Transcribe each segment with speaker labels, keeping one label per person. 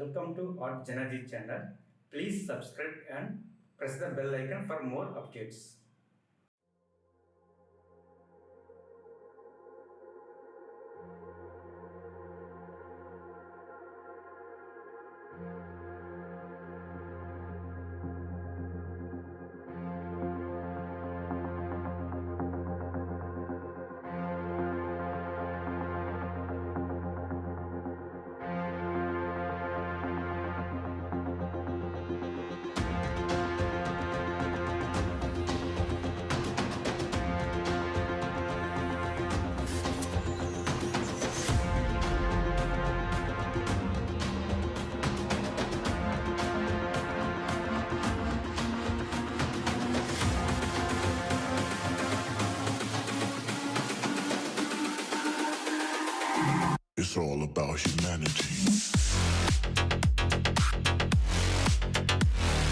Speaker 1: Welcome to JanaG channel. Please subscribe and press the bell icon for more updates.
Speaker 2: It's all about humanity.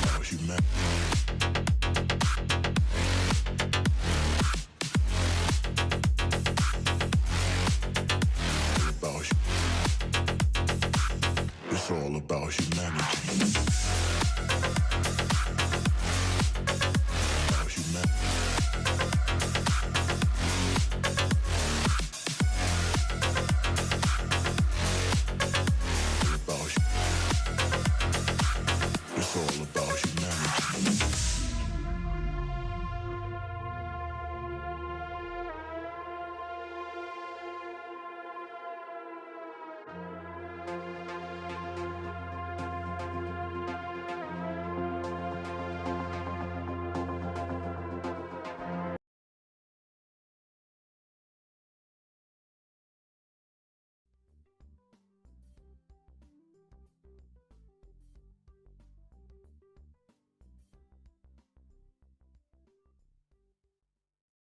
Speaker 2: About humanity. It's all about humanity.